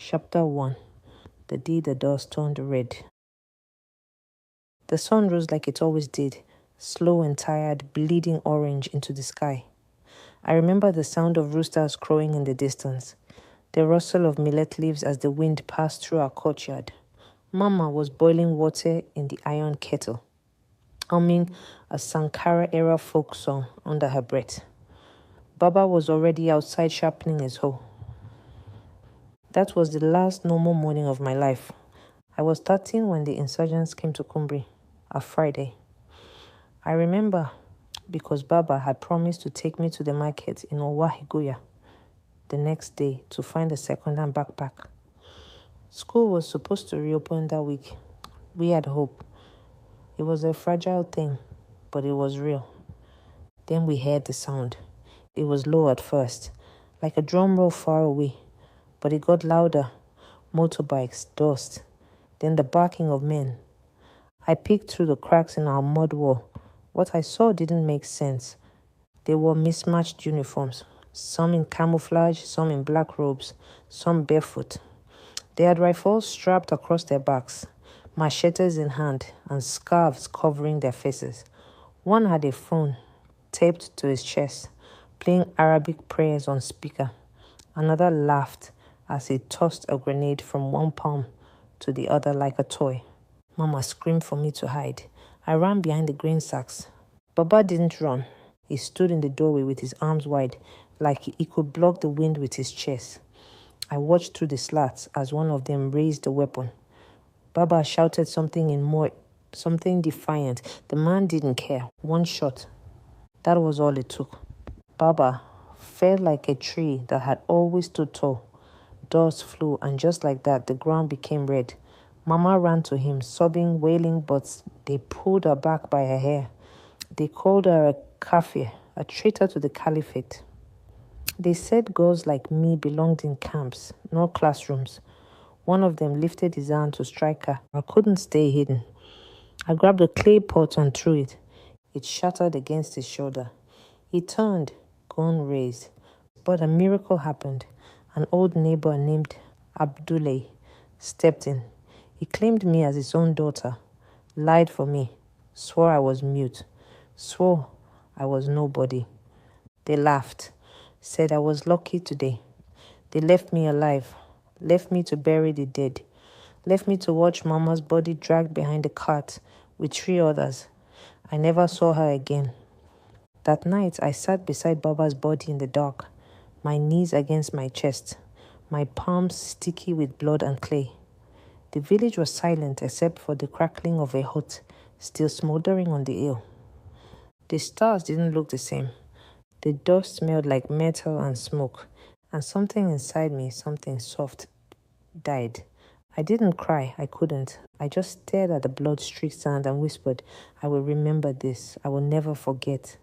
Chapter 1. The day the dust turned red. The sun rose like it always did, slow and tired, bleeding orange into the sky. I remember the sound of roosters crowing in the distance, the rustle of millet leaves as the wind passed through our courtyard. Mama was boiling water in the iron kettle, humming a Sankara-era folk song under her breath. Baba was already outside sharpening his hoe. That was the last normal morning of my life. I was 13 when the insurgents came to Kumbri, a Friday. I remember because Baba had promised to take me to the market in Owahiguya the next day to find a second-hand backpack. School was supposed to reopen that week. We had hope. It was a fragile thing, but it was real. Then we heard the sound. It was low at first, like a drum roll far away, but it got louder. Motorbikes, dust, then the barking of men. I peeked through the cracks in our mud wall. What I saw didn't make sense. They wore mismatched uniforms, some in camouflage, some in black robes, some barefoot. They had rifles strapped across their backs, machetes in hand, and scarves covering their faces. One had a phone taped to his chest, playing Arabic prayers on speaker. Another laughed as he tossed a grenade from one palm to the other like a toy. Mama screamed for me to hide. I ran behind the grain sacks. Baba didn't run. He stood in the doorway with his arms wide, like he could block the wind with his chest. I watched through the slats as one of them raised a weapon. Baba shouted something defiant. The man didn't care. One shot. That was all it took. Baba fell like a tree that had always stood tall. Dust flew, and just like that, the ground became red. Mama ran to him, sobbing, wailing, but they pulled her back by her hair. They called her a kafir, a traitor to the caliphate. They said girls like me belonged in camps, not classrooms. One of them lifted his hand to strike her. I couldn't stay hidden. I grabbed a clay pot and threw it. It shattered against his shoulder. He turned, gun raised. But a miracle happened. An old neighbor named Abdullah stepped in. He claimed me as his own daughter, lied for me, swore I was mute, swore I was nobody. They laughed, said I was lucky today. They left me alive, left me to bury the dead, left me to watch Mama's body dragged behind the cart with 3 others. I never saw her again. That night, I sat beside Baba's body in the dark, my knees against my chest, my palms sticky with blood and clay. The village was silent except for the crackling of a hut still smoldering on the hill. The stars didn't look the same. The dust smelled like metal and smoke, and something inside me, something soft, died. I didn't cry, I couldn't. I just stared at the blood-streaked sand and whispered, I will remember this, I will never forget.